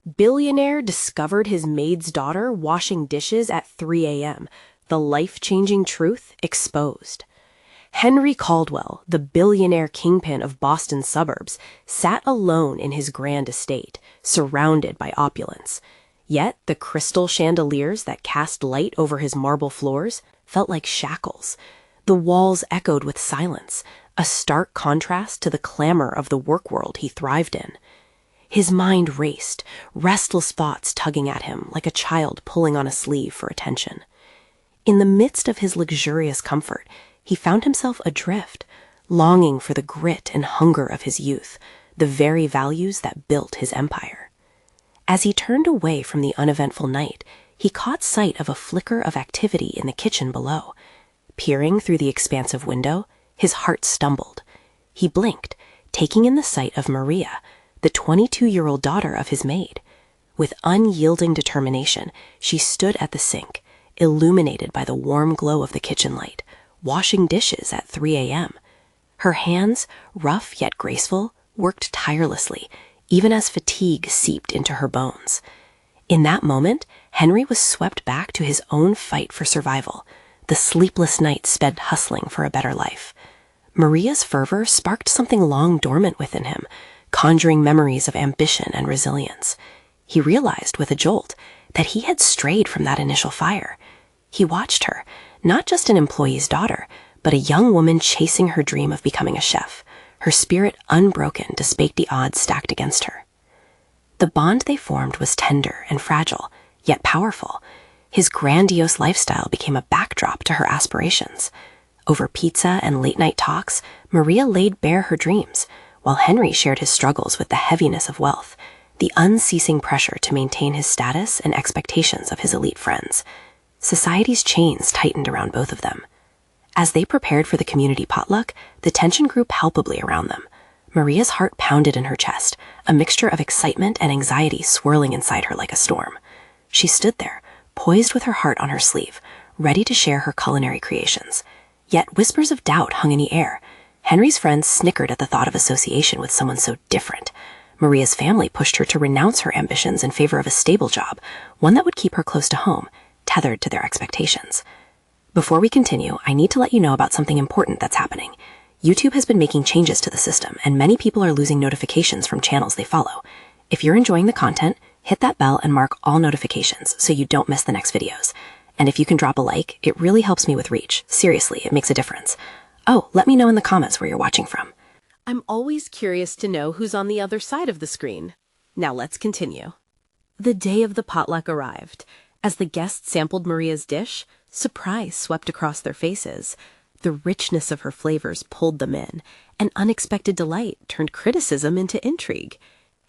Billionaire discovered his maid's daughter washing dishes at 3 a.m. The life-changing truth exposed. Henry Caldwell, the billionaire kingpin of Boston's suburbs, sat alone in his grand estate, surrounded by opulence. Yet the crystal chandeliers that cast light over his marble floors felt like shackles. The walls echoed with silence, a stark contrast to the clamor of the work world he thrived in. His mind raced, restless thoughts tugging at him like a child pulling on a sleeve for attention. In the midst of his luxurious comfort, he found himself adrift, longing for the grit and hunger of his youth, the very values that built his empire. As he turned away from the uneventful night, he caught sight of a flicker of activity in the kitchen below. Peering through the expansive window, his heart stumbled. He blinked, taking in the sight of Maria, the 22-year-old daughter of his maid. With unyielding determination, she stood at the sink, illuminated by the warm glow of the kitchen light, washing dishes at 3 a.m. Her hands, rough yet graceful, worked tirelessly, even as fatigue seeped into her bones. In that moment, Henry was swept back to his own fight for survival. The sleepless night sped hustling for a better life. Maria's fervor sparked something long dormant within him, conjuring memories of ambition and resilience. He realized with a jolt that he had strayed from that initial fire. He watched her, not just an employee's daughter, but a young woman chasing her dream of becoming a chef, her spirit unbroken despite the odds stacked against her. The bond they formed was tender and fragile, yet powerful. His grandiose lifestyle became a backdrop to her aspirations. Over pizza and late-night talks, Maria laid bare her dreams, while Henry shared his struggles with the heaviness of wealth, the unceasing pressure to maintain his status and expectations of his elite friends. Society's chains tightened around both of them. As they prepared for the community potluck, the tension grew palpably around them. Maria's heart pounded in her chest, a mixture of excitement and anxiety swirling inside her like a storm. She stood there, poised with her heart on her sleeve, ready to share her culinary creations. Yet whispers of doubt hung in the air. Henry's friends snickered at the thought of association with someone so different. Maria's family pushed her to renounce her ambitions in favor of a stable job, one that would keep her close to home, tethered to their expectations. Before we continue, I need to let you know about something important that's happening. YouTube has been making changes to the system, and many people are losing notifications from channels they follow. If you're enjoying the content, hit that bell and mark all notifications so you don't miss the next videos. And if you can drop a like, it really helps me with reach. Seriously, it makes a difference. Oh, let me know in the comments where you're watching from. I'm always curious to know who's on the other side of the screen. Now let's continue. The day of the potluck arrived. As the guests sampled Maria's dish, surprise swept across their faces. The richness of her flavors pulled them in, and unexpected delight turned criticism into intrigue.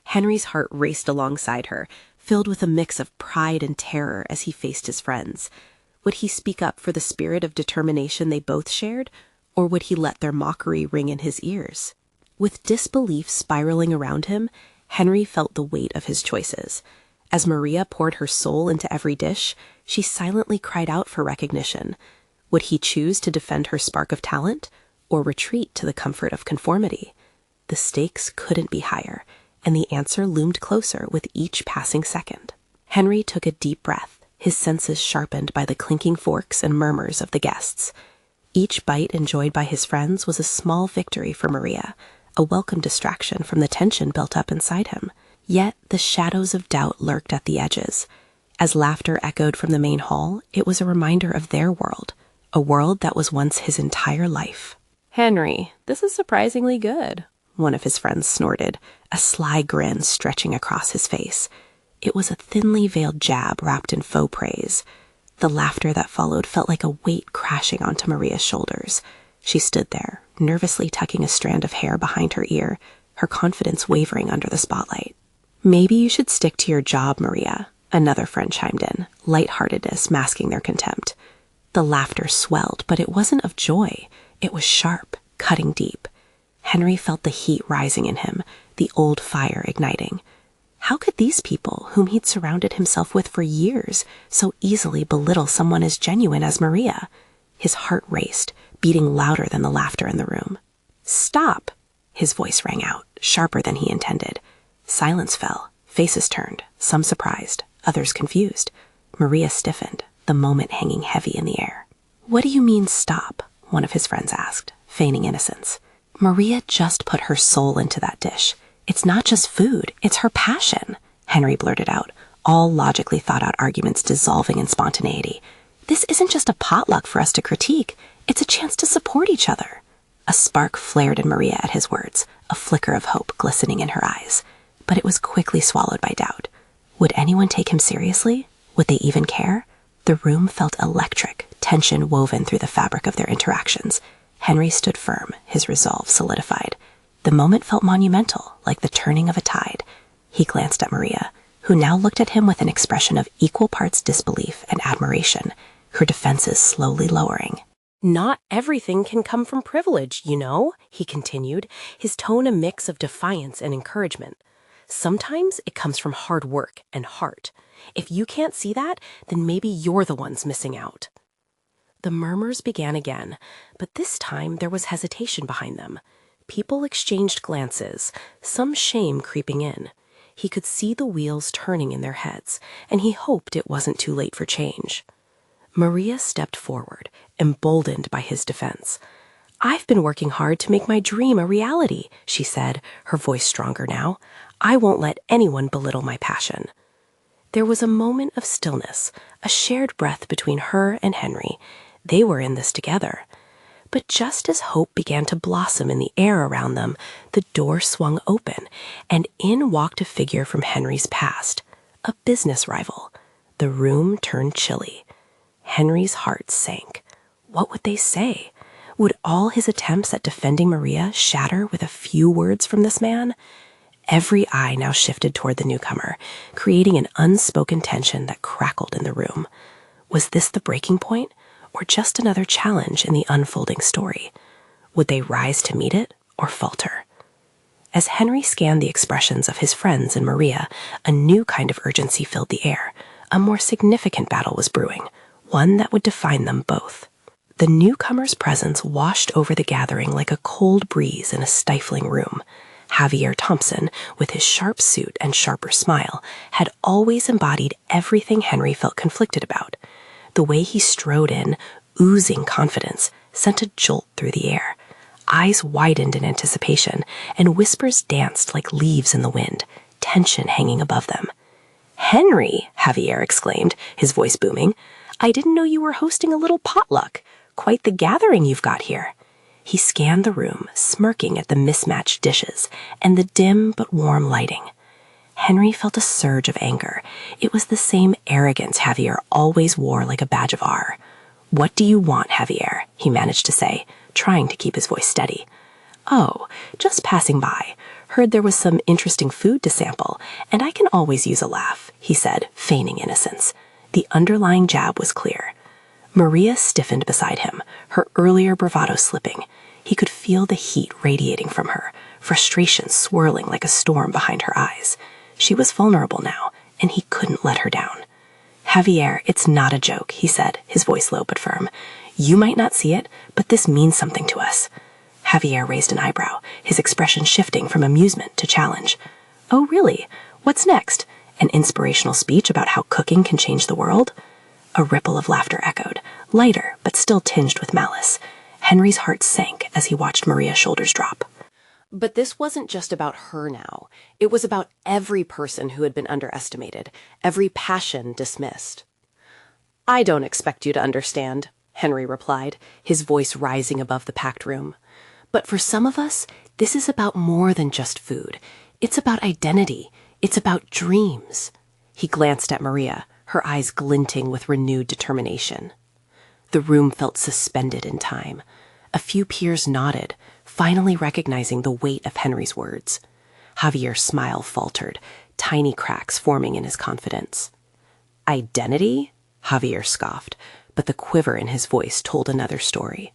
Henry's heart raced alongside her, filled with a mix of pride and terror as he faced his friends. Would he speak up for the spirit of determination they both shared, or would he let their mockery ring in his ears? With disbelief spiraling around him, Henry felt the weight of his choices. As Maria poured her soul into every dish, she silently cried out for recognition. Would he choose to defend her spark of talent, or retreat to the comfort of conformity? The stakes couldn't be higher, and the answer loomed closer with each passing second. Henry took a deep breath, his senses sharpened by the clinking forks and murmurs of the guests. Each bite enjoyed by his friends was a small victory for Maria, a welcome distraction from the tension built up inside him. Yet the shadows of doubt lurked at the edges. As laughter echoed from the main hall, it was a reminder of their world, a world that was once his entire life. "Henry, this is surprisingly good," one of his friends snorted, a sly grin stretching across his face. It was a thinly veiled jab wrapped in faux praise. The laughter that followed felt like a weight crashing onto Maria's shoulders. She stood there, nervously tucking a strand of hair behind her ear, her confidence wavering under the spotlight. "Maybe you should stick to your job, Maria," another friend chimed in, lightheartedness masking their contempt. The laughter swelled, but it wasn't of joy. It was sharp, cutting deep. Henry felt the heat rising in him, the old fire igniting. How could these people, whom he'd surrounded himself with for years, so easily belittle someone as genuine as Maria? His heart raced, beating louder than the laughter in the room. "Stop!" His voice rang out, sharper than he intended. Silence fell, faces turned, some surprised, others confused. Maria stiffened, the moment hanging heavy in the air. "What do you mean, stop?" one of his friends asked, feigning innocence. Maria just put her soul into that dish. "It's not just food, it's her passion," Henry blurted out, all logically thought-out arguments dissolving in spontaneity. "This isn't just a potluck for us to critique, it's a chance to support each other." A spark flared in Maria at his words, a flicker of hope glistening in her eyes. But it was quickly swallowed by doubt. Would anyone take him seriously? Would they even care? The room felt electric, tension woven through the fabric of their interactions. Henry stood firm, his resolve solidified. The moment felt monumental, like the turning of a tide. He glanced at Maria, who now looked at him with an expression of equal parts disbelief and admiration, her defenses slowly lowering. "Not everything can come from privilege, you know," he continued, his tone a mix of defiance and encouragement. "Sometimes it comes from hard work and heart. If you can't see that, then maybe you're the ones missing out." The murmurs began again, but this time there was hesitation behind them. People exchanged glances, some shame creeping in. He could see the wheels turning in their heads, and he hoped it wasn't too late for change. Maria stepped forward, emboldened by his defense. "I've been working hard to make my dream a reality," she said, her voice stronger now. "I won't let anyone belittle my passion." There was a moment of stillness, a shared breath between her and Henry. They were in this together. But just as hope began to blossom in the air around them, the door swung open, and in walked a figure from Henry's past, a business rival. The room turned chilly. Henry's heart sank. What would they say? Would all his attempts at defending Maria shatter with a few words from this man? Every eye now shifted toward the newcomer, creating an unspoken tension that crackled in the room. Was this the breaking point, or just another challenge in the unfolding story? Would they rise to meet it, or falter? As Henry scanned the expressions of his friends and Maria, a new kind of urgency filled the air. A more significant battle was brewing, one that would define them both. The newcomer's presence washed over the gathering like a cold breeze in a stifling room. Javier Thompson, with his sharp suit and sharper smile, had always embodied everything Henry felt conflicted about. The way he strode in, oozing confidence, sent a jolt through the air. Eyes widened in anticipation, and whispers danced like leaves in the wind, tension hanging above them. "Henry," Javier exclaimed, his voice booming, "I didn't know you were hosting a little potluck. Quite the gathering you've got here." He scanned the room, smirking at the mismatched dishes and the dim but warm lighting. Henry felt a surge of anger. It was the same arrogance Javier always wore like a badge of honor. "What do you want, Javier?" he managed to say, trying to keep his voice steady. "Oh, just passing by. Heard there was some interesting food to sample, and I can always use a laugh," he said, feigning innocence. The underlying jab was clear. Maria stiffened beside him, her earlier bravado slipping. He could feel the heat radiating from her, frustration swirling like a storm behind her eyes. She was vulnerable now, and he couldn't let her down. "Javier, it's not a joke," he said, his voice low but firm. "You might not see it, but this means something to us." Javier raised an eyebrow, his expression shifting from amusement to challenge. "Oh, really? What's next? An inspirational speech about how cooking can change the world?" A ripple of laughter echoed, lighter but still tinged with malice. Henry's heart sank as he watched Maria's shoulders drop. But this wasn't just about her now. It was about every person who had been underestimated, every passion dismissed. "I don't expect you to understand," Henry replied, his voice rising above the packed room. "But for some of us, this is about more than just food. It's about identity. It's about dreams." He glanced at Maria, her eyes glinting with renewed determination. The room felt suspended in time. A few peers nodded, finally recognizing the weight of Henry's words. Javier's smile faltered, tiny cracks forming in his confidence. "Identity?" Javier scoffed, but the quiver in his voice told another story.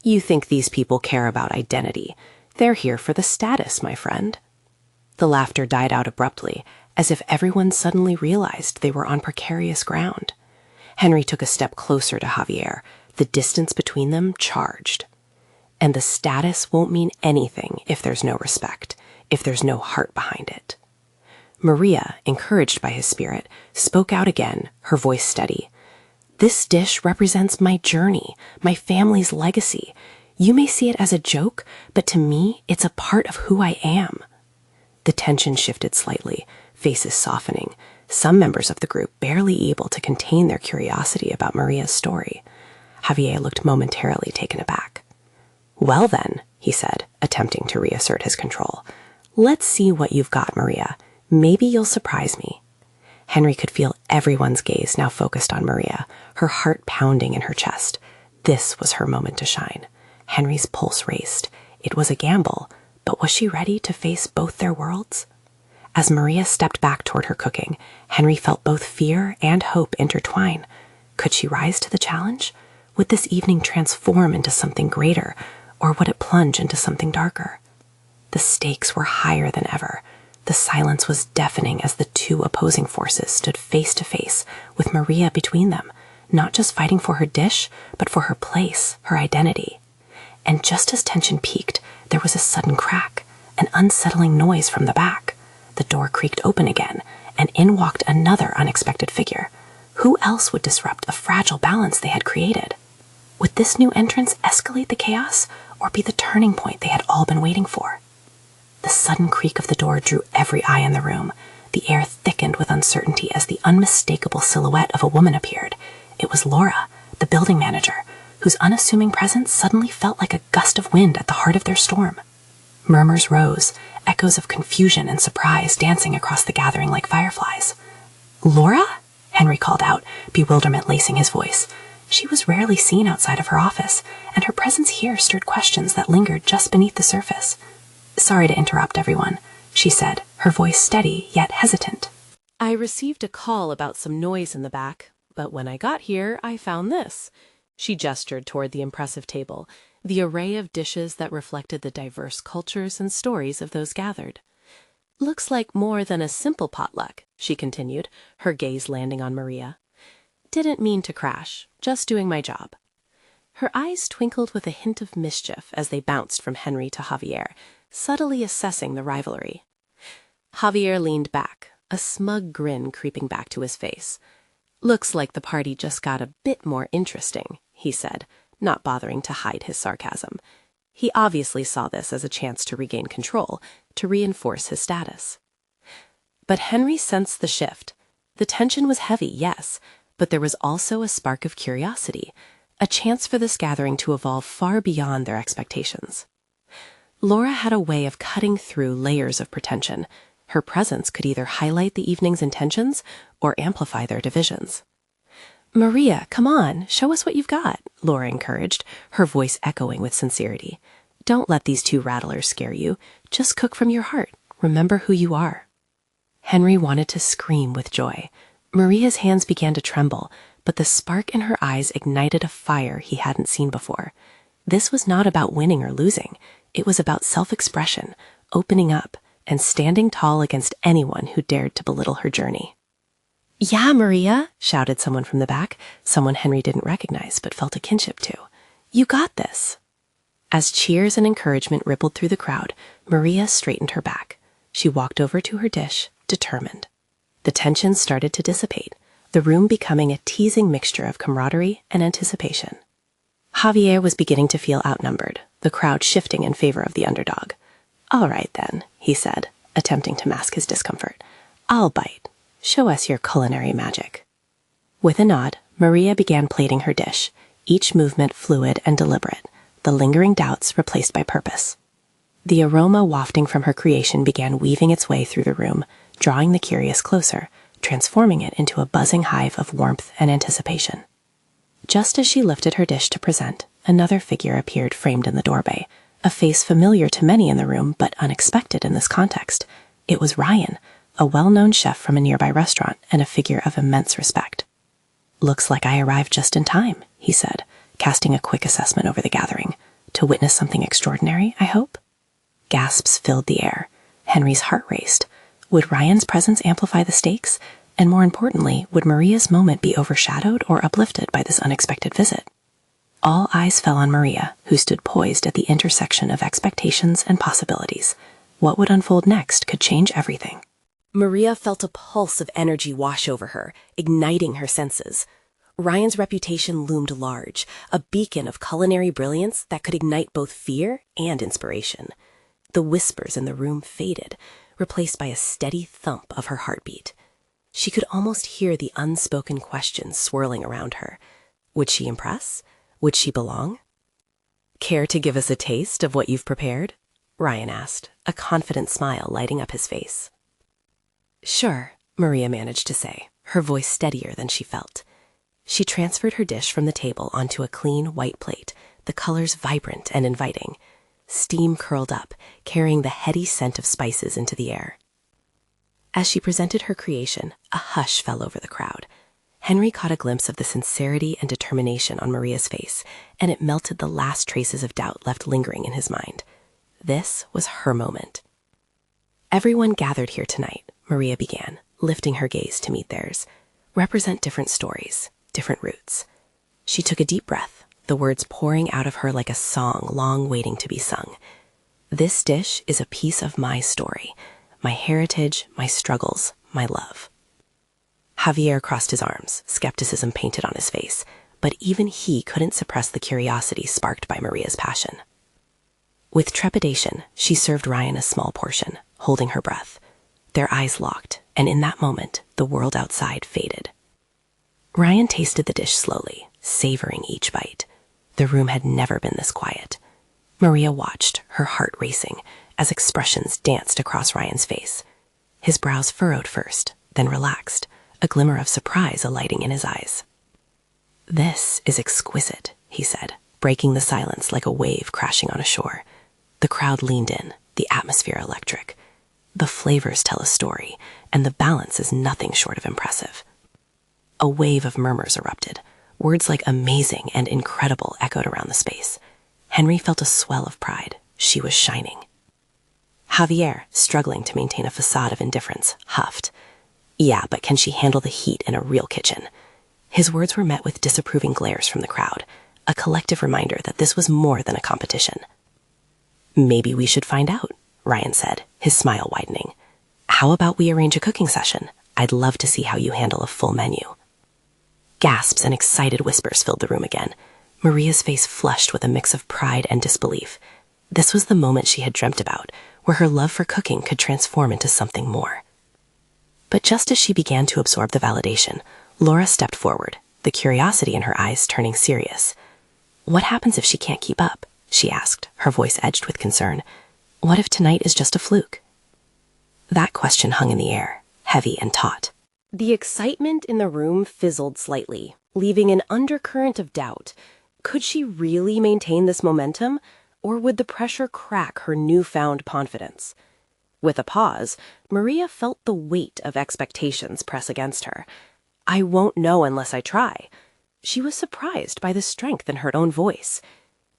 "You think these people care about identity. They're here for the status, my friend." The laughter died out abruptly, as if everyone suddenly realized they were on precarious ground. Henry took a step closer to Javier, the distance between them charged. "And the status won't mean anything if there's no respect, if there's no heart behind it." Maria, encouraged by his spirit, spoke out again, her voice steady. "This dish represents my journey, my family's legacy. You may see it as a joke, but to me, it's a part of who I am." The tension shifted slightly, faces softening, some members of the group barely able to contain their curiosity about Maria's story. Javier looked momentarily taken aback. "Well then," he said, attempting to reassert his control, "let's see what you've got, Maria. Maybe you'll surprise me." Henry could feel everyone's gaze now focused on Maria, her heart pounding in her chest. This was her moment to shine. Henry's pulse raced. It was a gamble, but was she ready to face both their worlds? As Maria stepped back toward her cooking, Henry felt both fear and hope intertwine. Could she rise to the challenge? Would this evening transform into something greater, or would it plunge into something darker? The stakes were higher than ever. The silence was deafening as the two opposing forces stood face to face, with Maria between them, not just fighting for her dish, but for her place, her identity. And just as tension peaked, there was a sudden crack, an unsettling noise from the back. The door creaked open again, and in walked another unexpected figure. Who else would disrupt a fragile balance they had created? Would this new entrance escalate the chaos, or be the turning point they had all been waiting for? The sudden creak of the door drew every eye in the room. The air thickened with uncertainty as the unmistakable silhouette of a woman appeared. It was Laura, the building manager, whose unassuming presence suddenly felt like a gust of wind at the heart of their storm. Murmurs rose, echoes of confusion and surprise dancing across the gathering like fireflies. "Laura?" Henry called out, bewilderment lacing his voice. She was rarely seen outside of her office, and her presence here stirred questions that lingered just beneath the surface. "Sorry to interrupt, everyone," she said, her voice steady yet hesitant. "I received a call about some noise in the back, but when I got here, I found this." She gestured toward the impressive table, the array of dishes that reflected the diverse cultures and stories of those gathered. "Looks like more than a simple potluck," she continued, her gaze landing on Maria. "Didn't mean to crash, just doing my job." Her eyes twinkled with a hint of mischief as they bounced from Henry to Javier, subtly assessing the rivalry. Javier leaned back, a smug grin creeping back to his face. "Looks like the party just got a bit more interesting," he said, not bothering to hide his sarcasm. He obviously saw this as a chance to regain control, to reinforce his status. But Henry sensed the shift. The tension was heavy, yes, but there was also a spark of curiosity, a chance for this gathering to evolve far beyond their expectations. Laura had a way of cutting through layers of pretension. Her presence could either highlight the evening's intentions or amplify their divisions. "Maria, come on, show us what you've got," Laura encouraged, her voice echoing with sincerity. "Don't let these two rattlers scare you. Just cook from your heart. Remember who you are." Henry wanted to scream with joy. Maria's hands began to tremble, but the spark in her eyes ignited a fire he hadn't seen before. This was not about winning or losing. It was about self-expression, opening up, and standing tall against anyone who dared to belittle her journey. "Yeah, Maria," shouted someone from the back, someone Henry didn't recognize but felt a kinship to. "You got this." As cheers and encouragement rippled through the crowd, Maria straightened her back. She walked over to her dish, determined. The tension started to dissipate, the room becoming a teasing mixture of camaraderie and anticipation. Javier was beginning to feel outnumbered, the crowd shifting in favor of the underdog. "All right, then," he said, attempting to mask his discomfort. "I'll bite. Show us your culinary magic." With a nod, Maria began plating her dish, each movement fluid and deliberate, the lingering doubts replaced by purpose. The aroma wafting from her creation began weaving its way through the room, drawing the curious closer, transforming it into a buzzing hive of warmth and anticipation. Just as she lifted her dish to present, another figure appeared framed in the doorway, a face familiar to many in the room but unexpected in this context. It was Ryan, a well-known chef from a nearby restaurant and a figure of immense respect. "Looks like I arrived just in time," he said, casting a quick assessment over the gathering. "To witness something extraordinary, I hope?" Gasps filled the air. Henry's heart raced. Would Ryan's presence amplify the stakes? And more importantly, would Maria's moment be overshadowed or uplifted by this unexpected visit? All eyes fell on Maria, who stood poised at the intersection of expectations and possibilities. What would unfold next could change everything. Maria felt a pulse of energy wash over her, igniting her senses. Ryan's reputation loomed large, a beacon of culinary brilliance that could ignite both fear and inspiration. The whispers in the room faded, replaced by a steady thump of her heartbeat. She could almost hear the unspoken questions swirling around her. Would she impress? Would she belong? "Care to give us a taste of what you've prepared?" Ryan asked, a confident smile lighting up his face. "Sure," Maria managed to say, her voice steadier than she felt. She transferred her dish from the table onto a clean white plate, the colors vibrant and inviting. Steam curled up, carrying the heady scent of spices into the air. As she presented her creation, a hush fell over the crowd. Henry caught a glimpse of the sincerity and determination on Maria's face, and it melted the last traces of doubt left lingering in his mind. This was her moment. "Everyone gathered here tonight," Maria began, lifting her gaze to meet theirs, "represent different stories, different roots." She took a deep breath, the words pouring out of her like a song long waiting to be sung. "This dish is a piece of my story, my heritage, my struggles, my love." Javier crossed his arms, skepticism painted on his face, but even he couldn't suppress the curiosity sparked by Maria's passion. With trepidation, she served Ryan a small portion, holding her breath. Their eyes locked, and in that moment, the world outside faded. Ryan tasted the dish slowly, savoring each bite. The room had never been this quiet. Maria watched, her heart racing, as expressions danced across Ryan's face. His brows furrowed first, then relaxed, a glimmer of surprise alighting in his eyes. "This is exquisite," he said, breaking the silence like a wave crashing on a shore. The crowd leaned in, the atmosphere electric. The flavors tell a story, and the balance is nothing short of impressive. A wave of murmurs erupted. Words like amazing and incredible echoed around the space. Henry felt a swell of pride. She was shining. Javier, struggling to maintain a facade of indifference, huffed. "Yeah, but can she handle the heat in a real kitchen?" His words were met with disapproving glares from the crowd, a collective reminder that this was more than a competition. "Maybe we should find out," Ryan said, his smile widening. "How about we arrange a cooking session? I'd love to see how you handle a full menu." Gasps and excited whispers filled the room again. Maria's face flushed with a mix of pride and disbelief. This was the moment she had dreamt about, where her love for cooking could transform into something more. But just as she began to absorb the validation, Laura stepped forward, the curiosity in her eyes turning serious. "What happens if she can't keep up?" she asked, her voice edged with concern. "What if tonight is just a fluke?" That question hung in the air, heavy and taut. The excitement in the room fizzled slightly, leaving an undercurrent of doubt. Could she really maintain this momentum, or would the pressure crack her newfound confidence? With a pause, Maria felt the weight of expectations press against her. "I won't know unless I try." She was surprised by the strength in her own voice.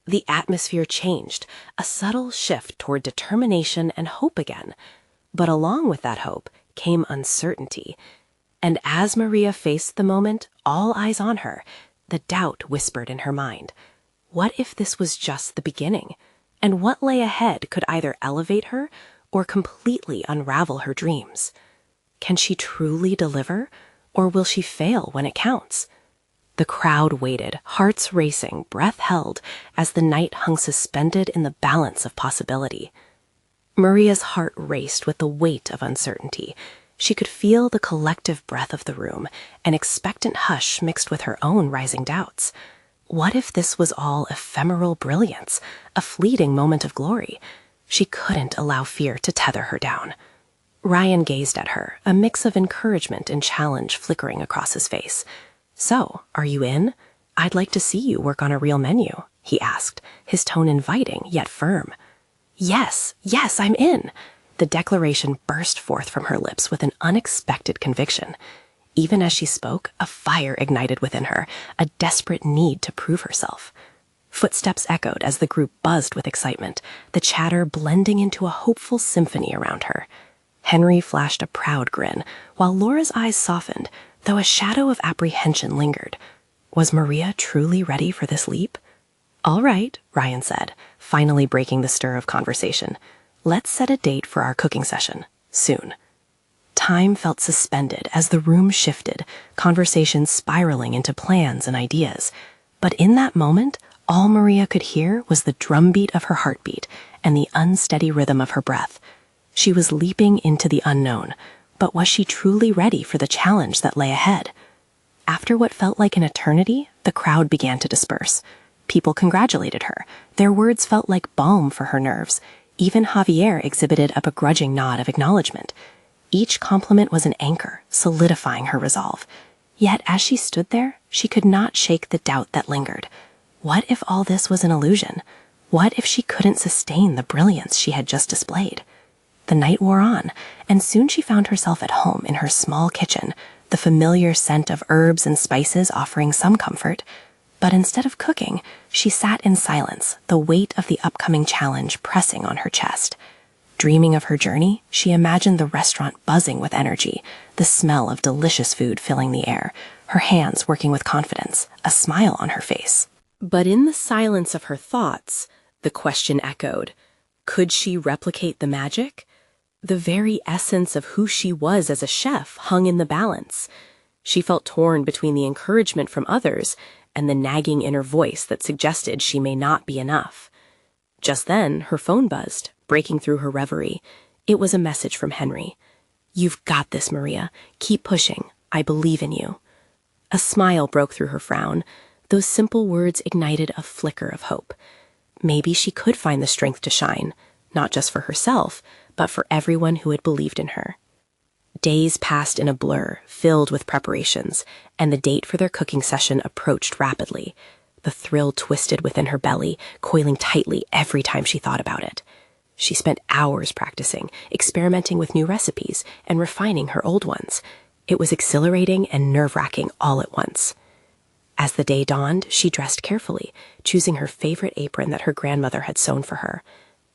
The atmosphere changed, a subtle shift toward determination and hope again. But along with that hope came uncertainty. And as Maria faced the moment, all eyes on her, the doubt whispered in her mind. What if this was just the beginning? And what lay ahead could either elevate her or completely unravel her dreams? Can she truly deliver, or will she fail when it counts? The crowd waited, hearts racing, breath held, as the night hung suspended in the balance of possibility. Maria's heart raced with the weight of uncertainty. She could feel the collective breath of the room, an expectant hush mixed with her own rising doubts. What if this was all ephemeral brilliance, a fleeting moment of glory? She couldn't allow fear to tether her down. Ryan gazed at her, a mix of encouragement and challenge flickering across his face. "So, are you in? I'd like to see you work on a real menu," he asked, his tone inviting yet firm. Yes, I'm in." The declaration burst forth from her lips with an unexpected conviction. Even as she spoke, a fire ignited within her, a desperate need to prove herself. Footsteps echoed as the group buzzed with excitement, the chatter blending into a hopeful symphony around her. Henry flashed a proud grin, while Laura's eyes softened, though a shadow of apprehension lingered. Was Maria truly ready for this leap? "All right," Ryan said, finally breaking the stir of conversation. "Let's set a date for our cooking session. Soon." Time felt suspended as the room shifted, conversations spiraling into plans and ideas. But in that moment, all Maria could hear was the drumbeat of her heartbeat and the unsteady rhythm of her breath. She was leaping into the unknown, but was she truly ready for the challenge that lay ahead? After what felt like an eternity, the crowd began to disperse. People congratulated her. Their words felt like balm for her nerves. Even Javier exhibited a begrudging nod of acknowledgement. Each compliment was an anchor, solidifying her resolve. Yet as she stood there, she could not shake the doubt that lingered. What if all this was an illusion? What if she couldn't sustain the brilliance she had just displayed? The night wore on, and soon she found herself at home in her small kitchen, the familiar scent of herbs and spices offering some comfort. But instead of cooking, she sat in silence, the weight of the upcoming challenge pressing on her chest. Dreaming of her journey, she imagined the restaurant buzzing with energy, the smell of delicious food filling the air, her hands working with confidence, a smile on her face. But in the silence of her thoughts, the question echoed. Could she replicate the magic? The very essence of who she was as a chef hung in the balance. She felt torn between the encouragement from others and the nagging inner voice that suggested she may not be enough. Just then, her phone buzzed, breaking through her reverie. It was a message from Henry. "You've got this, Maria. Keep pushing. I believe in you." A smile broke through her frown. Those simple words ignited a flicker of hope. Maybe she could find the strength to shine, not just for herself, but for everyone who had believed in her. Days passed in a blur, filled with preparations, and the date for their cooking session approached rapidly. The thrill twisted within her belly, coiling tightly every time she thought about it. She spent hours practicing, experimenting with new recipes, and refining her old ones. It was exhilarating and nerve-wracking all at once. As the day dawned, she dressed carefully, choosing her favorite apron that her grandmother had sewn for her.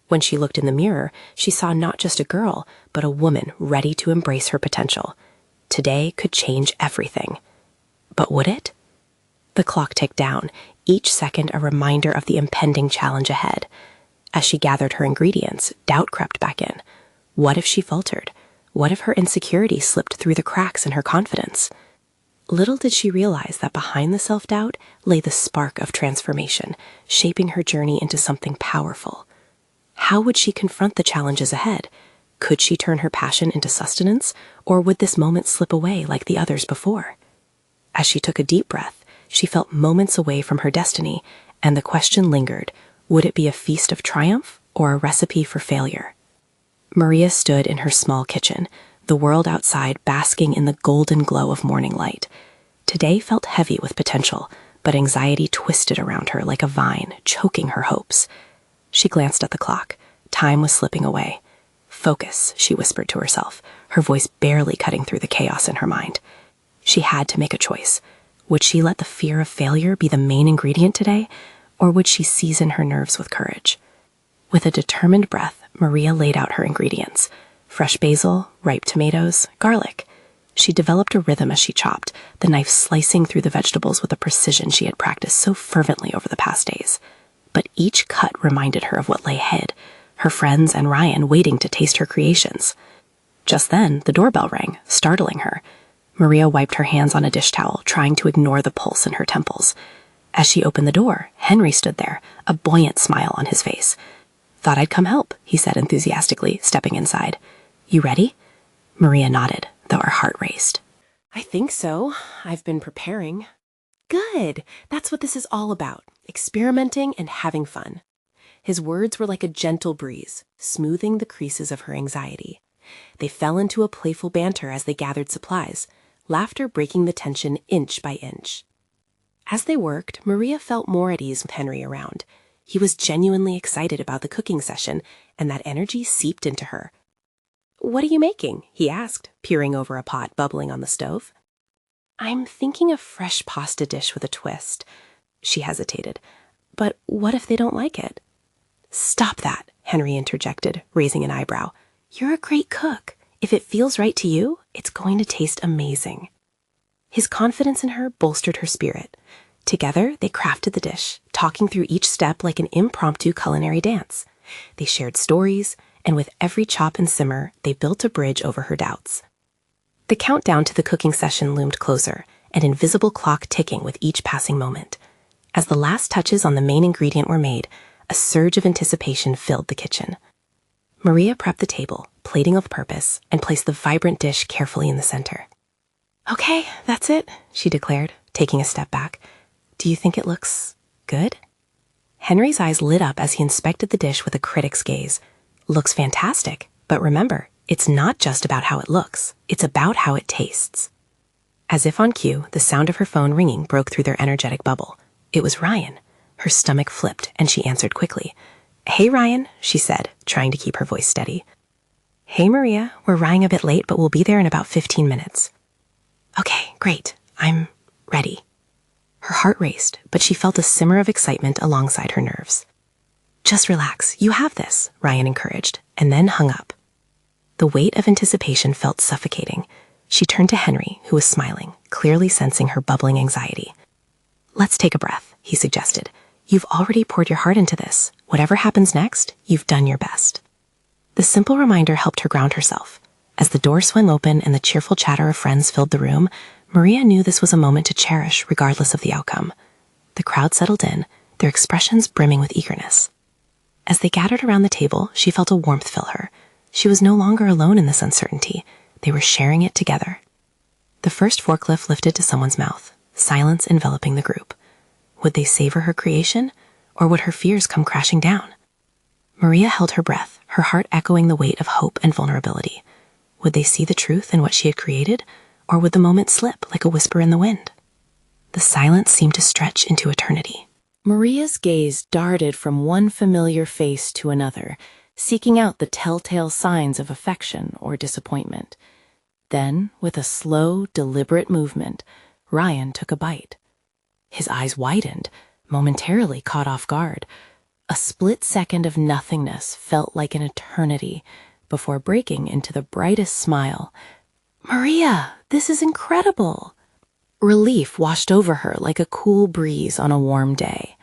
When she looked in the mirror, she saw not just a girl, but a woman ready to embrace her potential. Today could change everything. But would it? The clock ticked down, each second a reminder of the impending challenge ahead. As she gathered her ingredients, doubt crept back in. What if she faltered? What if her insecurity slipped through the cracks in her confidence? Little did she realize that behind the self-doubt lay the spark of transformation, shaping her journey into something powerful. How would she confront the challenges ahead? Could she turn her passion into sustenance, or would this moment slip away like the others before? As she took a deep breath, she felt moments away from her destiny, and the question lingered, would it be a feast of triumph or a recipe for failure? Maria stood in her small kitchen, the world outside basking in the golden glow of morning light. Today felt heavy with potential, but anxiety twisted around her like a vine, choking her hopes. She glanced at the clock. Time was slipping away. "Focus," she whispered to herself, her voice barely cutting through the chaos in her mind. She had to make a choice. Would she let the fear of failure be the main ingredient today, or would she season her nerves with courage? With a determined breath, Maria laid out her ingredients. Fresh basil, ripe tomatoes, garlic. She developed a rhythm as she chopped, the knife slicing through the vegetables with a precision she had practiced so fervently over the past days. But each cut reminded her of what lay ahead, her friends and Ryan waiting to taste her creations. Just then, the doorbell rang, startling her. Maria wiped her hands on a dish towel, trying to ignore the pulse in her temples. As she opened the door, Henry stood there, a buoyant smile on his face. "Thought I'd come help," he said enthusiastically, stepping inside. "You ready?" Maria nodded, though her heart raced. "I think so. I've been preparing." "Good. That's what this is all about, experimenting and having fun." His words were like a gentle breeze, smoothing the creases of her anxiety. They fell into a playful banter as they gathered supplies, laughter breaking the tension inch by inch. As they worked, Maria felt more at ease with Henry around. He was genuinely excited about the cooking session, and that energy seeped into her. "What are you making?" he asked, peering over a pot bubbling on the stove. "I'm thinking a fresh pasta dish with a twist." She hesitated. "But what if they don't like it?" "Stop that," Henry interjected, raising an eyebrow. "You're a great cook. If it feels right to you, it's going to taste amazing." His confidence in her bolstered her spirit. Together, they crafted the dish, talking through each step like an impromptu culinary dance. They shared stories, and with every chop and simmer, they built a bridge over her doubts. The countdown to the cooking session loomed closer, an invisible clock ticking with each passing moment. As the last touches on the main ingredient were made, a surge of anticipation filled the kitchen. Maria prepped the table, plating with purpose, and placed the vibrant dish carefully in the center. "Okay, that's it," she declared, taking a step back. "Do you think it looks good?" Henry's eyes lit up as he inspected the dish with a critic's gaze. "Looks fantastic, but remember, it's not just about how it looks, it's about how it tastes." As if on cue, the sound of her phone ringing broke through their energetic bubble. It was Ryan. Her stomach flipped, and she answered quickly. "Hey, Ryan," she said, trying to keep her voice steady. "Hey, Maria, we're running a bit late, but we'll be there in about 15 minutes. "Okay, great. I'm ready." Her heart raced, but she felt a simmer of excitement alongside her nerves. "Just relax. You have this," Ryan encouraged, and then hung up. The weight of anticipation felt suffocating. She turned to Henry, who was smiling, clearly sensing her bubbling anxiety. "Let's take a breath," he suggested. "You've already poured your heart into this. Whatever happens next, you've done your best." The simple reminder helped her ground herself. As the door swung open and the cheerful chatter of friends filled the room, Maria knew this was a moment to cherish regardless of the outcome. The crowd settled in, their expressions brimming with eagerness. As they gathered around the table, she felt a warmth fill her. She was no longer alone in this uncertainty. They were sharing it together. The first forklift lifted to someone's mouth, silence enveloping the group. Would they savor her creation, or would her fears come crashing down? Maria held her breath, her heart echoing the weight of hope and vulnerability. Would they see the truth in what she had created, or would the moment slip like a whisper in the wind? The silence seemed to stretch into eternity. Maria's gaze darted from one familiar face to another, seeking out the telltale signs of affection or disappointment. Then, with a slow, deliberate movement, Ryan took a bite. His eyes widened, momentarily caught off guard. A split second of nothingness felt like an eternity before breaking into the brightest smile. "Maria, this is incredible!" Relief washed over her like a cool breeze on a warm day.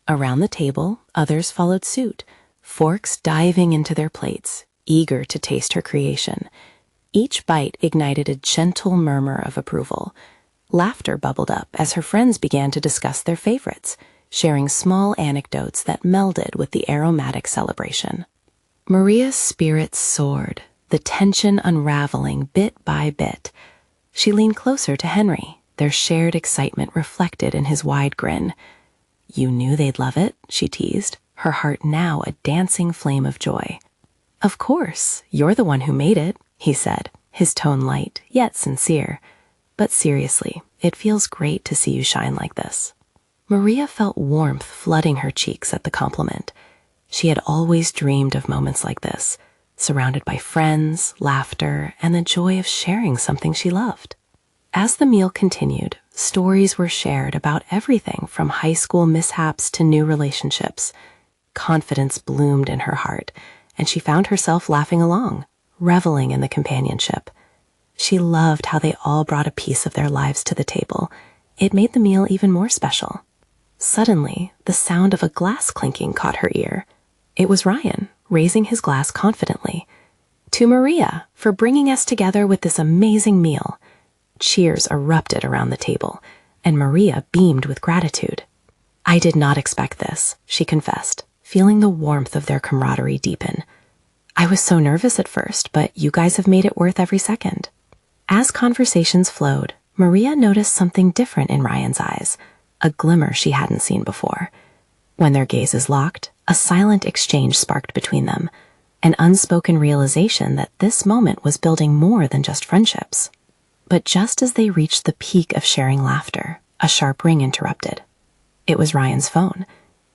Around the table, others followed suit, forks diving into their plates, eager to taste her creation. Each bite ignited a gentle murmur of approval. Laughter bubbled up as her friends began to discuss their favorites, sharing small anecdotes that melded with the aromatic celebration. Maria's spirits soared, the tension unraveling bit by bit. She leaned closer to Henry, their shared excitement reflected in his wide grin. "You knew they'd love it," she teased, her heart now a dancing flame of joy. "Of course, you're the one who made it," he said, his tone light, yet sincere. "But seriously, it feels great to see you shine like this." Maria felt warmth flooding her cheeks at the compliment. She had always dreamed of moments like this, surrounded by friends, laughter, and the joy of sharing something she loved. As the meal continued, stories were shared about everything from high school mishaps to new relationships. Confidence bloomed in her heart, and she found herself laughing along, reveling in the companionship. She loved how they all brought a piece of their lives to the table. It made the meal even more special. Suddenly, the sound of a glass clinking caught her ear. It was Ryan, raising his glass confidently. "To Maria, for bringing us together with this amazing meal." Cheers erupted around the table, and Maria beamed with gratitude. "I did not expect this," she confessed, feeling the warmth of their camaraderie deepen. "I was so nervous at first, but you guys have made it worth every second." As conversations flowed, Maria noticed something different in Ryan's eyes, a glimmer she hadn't seen before. When their gazes locked, a silent exchange sparked between them, an unspoken realization that this moment was building more than just friendships. But just as they reached the peak of sharing laughter, a sharp ring interrupted. It was Ryan's phone.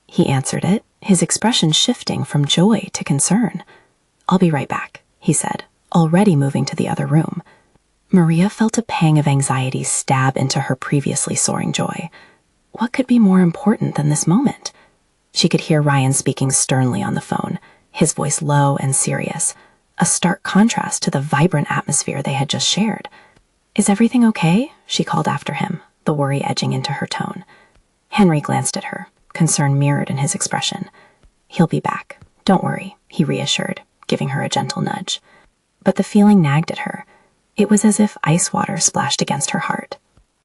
He answered it, his expression shifting from joy to concern. "I'll be right back," he said, already moving to the other room. Maria felt a pang of anxiety stab into her previously soaring joy. What could be more important than this moment? She could hear Ryan speaking sternly on the phone, his voice low and serious, a stark contrast to the vibrant atmosphere they had just shared. "Is everything okay?" she called after him, the worry edging into her tone. Henry glanced at her, concern mirrored in his expression. "He'll be back. Don't worry," he reassured, giving her a gentle nudge. But the feeling nagged at her. It was as if ice water splashed against her heart.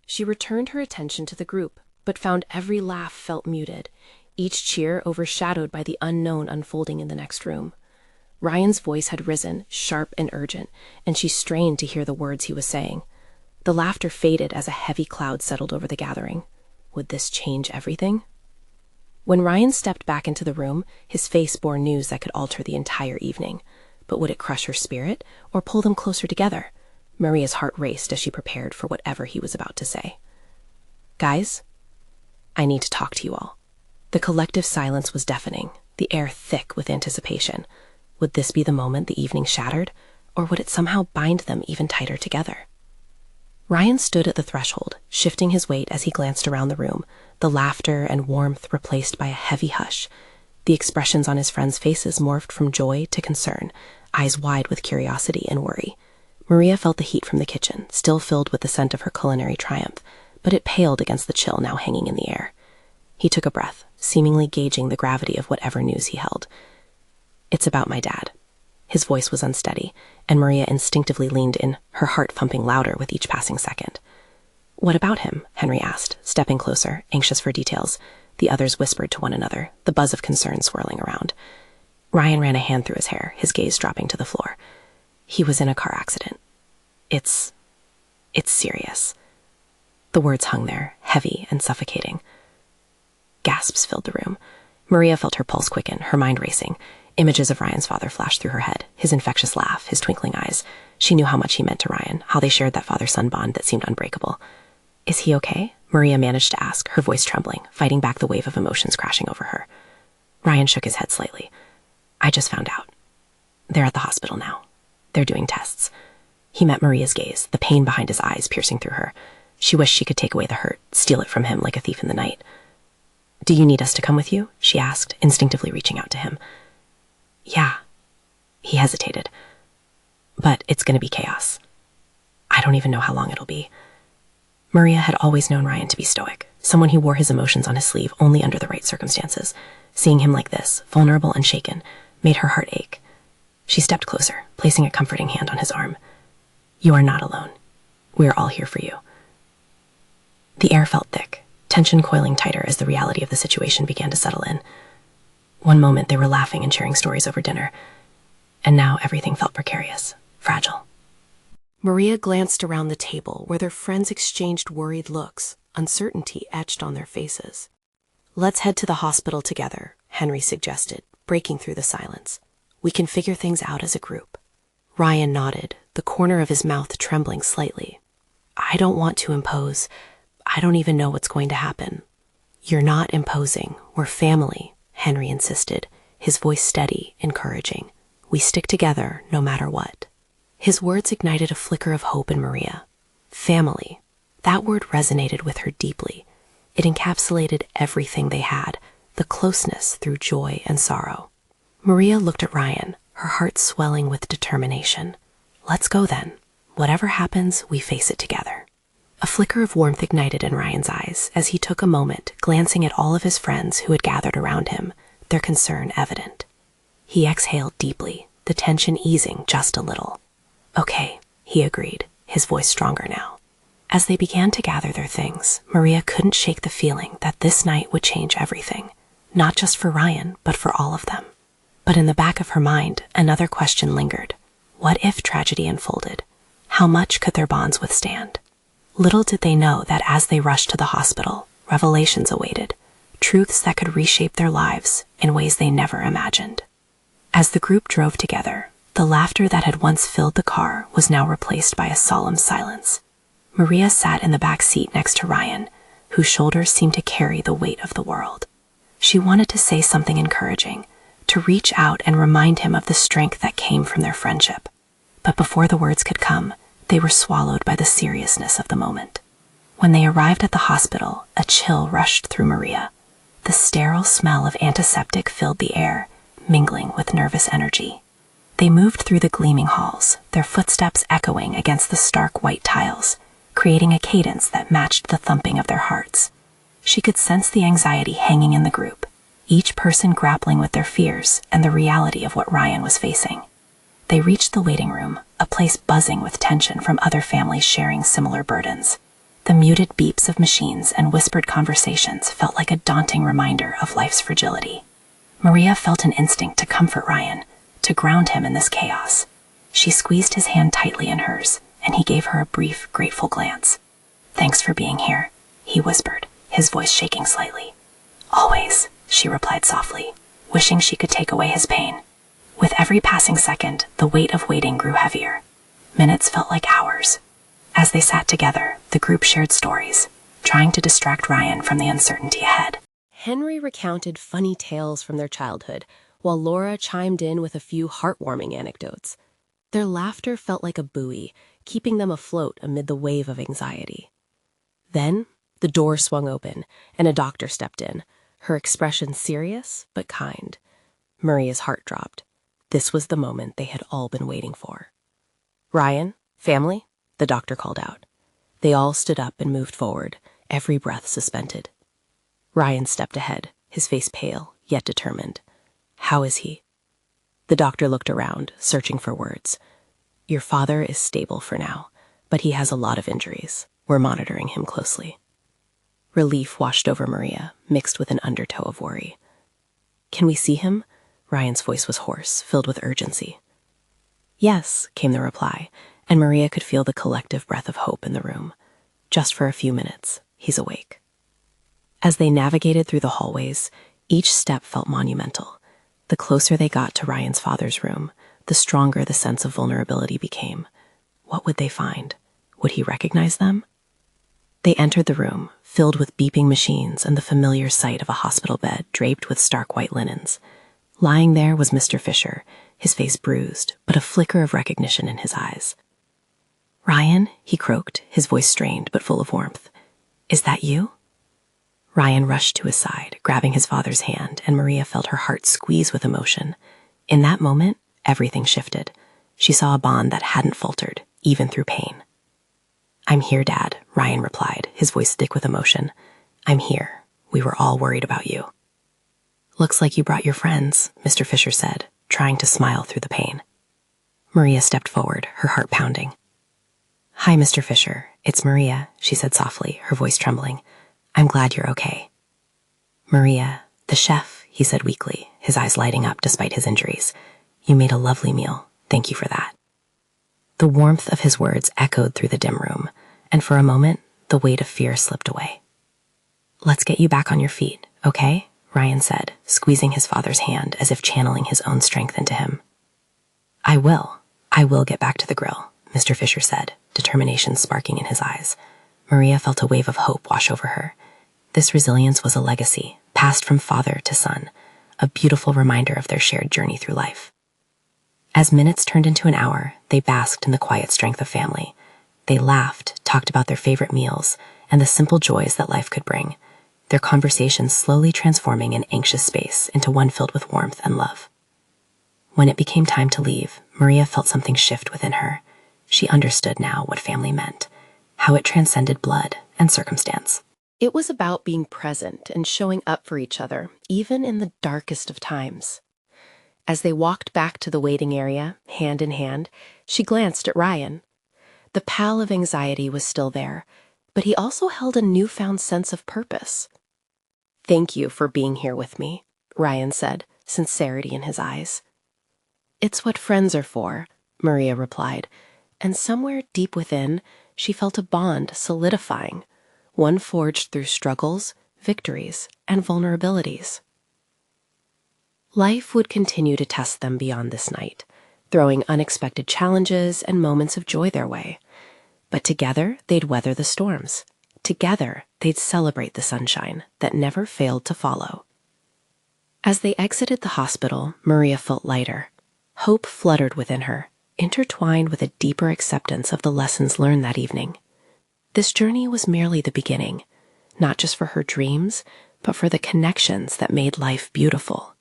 She returned her attention to the group, but found every laugh felt muted, each cheer overshadowed by the unknown unfolding in the next room. Ryan's voice had risen, sharp and urgent, and she strained to hear the words he was saying. The laughter faded as a heavy cloud settled over the gathering. Would this change everything? When Ryan stepped back into the room, his face bore news that could alter the entire evening. But would it crush her spirit, or pull them closer together? Maria's heart raced as she prepared for whatever he was about to say. Guys, I need to talk to you all. The collective silence was deafening, the air thick with anticipation. Would this be the moment the evening shattered, or would it somehow bind them even tighter together? Ryan stood at the threshold, shifting his weight as he glanced around the room, the laughter and warmth replaced by a heavy hush. The expressions on his friends' faces morphed from joy to concern, eyes wide with curiosity and worry. Maria felt the heat from the kitchen, still filled with the scent of her culinary triumph, but it paled against the chill now hanging in the air. He took a breath, seemingly gauging the gravity of whatever news he held. It's about my dad. His voice was unsteady, and Maria instinctively leaned in, her heart thumping louder with each passing second. What about him? Henry asked, stepping closer, anxious for details. The others whispered to one another, the buzz of concern swirling around. Ryan ran a hand through his hair, his gaze dropping to the floor. He was in a car accident. It's serious. The words hung there, heavy and suffocating. Gasps filled the room. Maria felt her pulse quicken, her mind racing. Images of Ryan's father flashed through her head, his infectious laugh, his twinkling eyes. She knew how much he meant to Ryan, how they shared that father-son bond that seemed unbreakable. Is he okay? Maria managed to ask, her voice trembling, fighting back the wave of emotions crashing over her. Ryan shook his head slightly. I just found out. They're at the hospital now. They're doing tests. He met Maria's gaze, the pain behind his eyes piercing through her. She wished she could take away the hurt, steal it from him like a thief in the night. Do you need us to come with you? She asked, instinctively reaching out to him. Yeah. He hesitated. But it's going to be chaos. I don't even know how long it'll be. Maria had always known Ryan to be stoic, someone who wore his emotions on his sleeve only under the right circumstances. Seeing him like this, vulnerable and shaken, made her heart ache. She stepped closer, placing a comforting hand on his arm. You are not alone. We are all here for you. The air felt thick, tension coiling tighter as the reality of the situation began to settle in. One moment they were laughing and sharing stories over dinner, and now everything felt precarious, fragile. Maria glanced around the table where their friends exchanged worried looks, uncertainty etched on their faces. Let's head to the hospital together, Henry suggested, breaking through the silence. We can figure things out as a group. Ryan nodded, the corner of his mouth trembling slightly. I don't want to impose. I don't even know what's going to happen. You're not imposing. We're family, Henry insisted, his voice steady, encouraging. We stick together no matter what. His words ignited a flicker of hope in Maria. Family. That word resonated with her deeply. It encapsulated everything they had, the closeness through joy and sorrow. Maria looked at Ryan, her heart swelling with determination. Let's go then. Whatever happens, we face it together. A flicker of warmth ignited in Ryan's eyes as he took a moment, glancing at all of his friends who had gathered around him, their concern evident. He exhaled deeply, the tension easing just a little. Okay, he agreed, his voice stronger now. As they began to gather their things, Maria couldn't shake the feeling that this night would change everything, not just for Ryan, but for all of them. But in the back of her mind, another question lingered. What if tragedy unfolded? How much could their bonds withstand? Little did they know that as they rushed to the hospital, revelations awaited, truths that could reshape their lives in ways they never imagined. As the group drove together, the laughter that had once filled the car was now replaced by a solemn silence. Maria sat in the back seat next to Ryan, whose shoulders seemed to carry the weight of the world. She wanted to say something encouraging, to reach out and remind him of the strength that came from their friendship. But before the words could come, they were swallowed by the seriousness of the moment. When they arrived at the hospital, a chill rushed through Maria. The sterile smell of antiseptic filled the air, mingling with nervous energy. They moved through the gleaming halls, their footsteps echoing against the stark white tiles, creating a cadence that matched the thumping of their hearts. She could sense the anxiety hanging in the group, each person grappling with their fears and the reality of what Ryan was facing. They reached the waiting room, a place buzzing with tension from other families sharing similar burdens. The muted beeps of machines and whispered conversations felt like a daunting reminder of life's fragility. Maria felt an instinct to comfort Ryan, to ground him in this chaos. She squeezed his hand tightly in hers, and he gave her a brief, grateful glance. "Thanks for being here," he whispered, his voice shaking slightly. "Always," she replied softly, wishing she could take away his pain. With every passing second, the weight of waiting grew heavier. Minutes felt like hours. As they sat together, the group shared stories, trying to distract Ryan from the uncertainty ahead. Henry recounted funny tales from their childhood, while Laura chimed in with a few heartwarming anecdotes. Their laughter felt like a buoy, keeping them afloat amid the wave of anxiety. Then, the door swung open, and a doctor stepped in, her expression serious but kind. Maria's heart dropped. This was the moment they had all been waiting for. "Ryan, family?" the doctor called out. They all stood up and moved forward, every breath suspended. Ryan stepped ahead, his face pale, yet determined. "How is he?" The doctor looked around, searching for words. "Your father is stable for now, but he has a lot of injuries. We're monitoring him closely." Relief washed over Maria, mixed with an undertow of worry. "Can we see him?" Ryan's voice was hoarse, filled with urgency. "Yes," came the reply, and Maria could feel the collective breath of hope in the room. "Just for a few minutes. He's awake." As they navigated through the hallways, each step felt monumental. The closer they got to Ryan's father's room, the stronger the sense of vulnerability became. What would they find? Would he recognize them? They entered the room, filled with beeping machines and the familiar sight of a hospital bed draped with stark white linens. Lying there was Mr. Fisher, his face bruised, but a flicker of recognition in his eyes. "Ryan," he croaked, his voice strained but full of warmth. "Is that you?" Ryan rushed to his side, grabbing his father's hand, and Maria felt her heart squeeze with emotion. In that moment, everything shifted. She saw a bond that hadn't faltered, even through pain. "I'm here, Dad," Ryan replied, his voice thick with emotion. "I'm here. We were all worried about you." "Looks like you brought your friends," Mr. Fisher said, trying to smile through the pain. Maria stepped forward, her heart pounding. "Hi, Mr. Fisher. It's Maria," she said softly, her voice trembling. "I'm glad you're okay." "Maria, the chef," he said weakly, his eyes lighting up despite his injuries. "You made a lovely meal. Thank you for that." The warmth of his words echoed through the dim room, and for a moment, the weight of fear slipped away. "Let's get you back on your feet, okay?" Ryan said, squeezing his father's hand as if channeling his own strength into him. I will get back to the grill," Mr. Fisher said, determination sparking in his eyes. Maria felt a wave of hope wash over her. This resilience was a legacy, passed from father to son, a beautiful reminder of their shared journey through life. As minutes turned into an hour, they basked in the quiet strength of family. They laughed, talked about their favorite meals, and the simple joys that life could bring, their conversations slowly transforming an anxious space into one filled with warmth and love. When it became time to leave, Maria felt something shift within her. She understood now what family meant, how it transcended blood and circumstance. It was about being present and showing up for each other, even in the darkest of times. As they walked back to the waiting area, hand in hand, she glanced at Ryan. The pall of anxiety was still there, but he also held a newfound sense of purpose. "Thank you for being here with me," Ryan said, sincerity in his eyes. "It's what friends are for," Maria replied, and somewhere deep within, she felt a bond solidifying, one forged through struggles, victories, and vulnerabilities. Life would continue to test them beyond this night, throwing unexpected challenges and moments of joy their way. But together, they'd weather the storms. Together, they'd celebrate the sunshine that never failed to follow. As they exited the hospital, Maria felt lighter. Hope fluttered within her, intertwined with a deeper acceptance of the lessons learned that evening. This journey was merely the beginning, not just for her dreams, but for the connections that made life beautiful.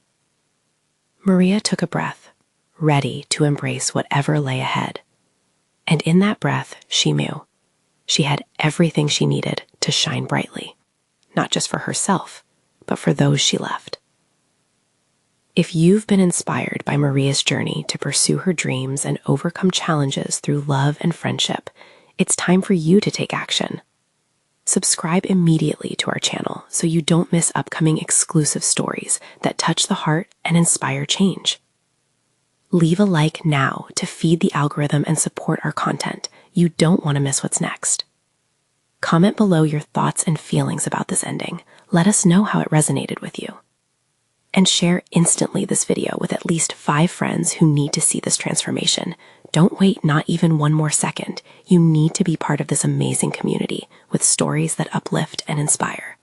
Maria took a breath, ready to embrace whatever lay ahead. And in that breath, she knew she had everything she needed to shine brightly, not just for herself, but for those she left. If you've been inspired by Maria's journey to pursue her dreams and overcome challenges through love and friendship, it's time for you to take action. Subscribe immediately to our channel so you don't miss upcoming exclusive stories that touch the heart and inspire change. Leave a like now to feed the algorithm and support our content. You don't want to miss what's next. Comment below your thoughts and feelings about this ending. Let us know how it resonated with you. And share instantly this video with at least 5 friends who need to see this transformation. Don't wait not even one more second. You need to be part of this amazing community with stories that uplift and inspire.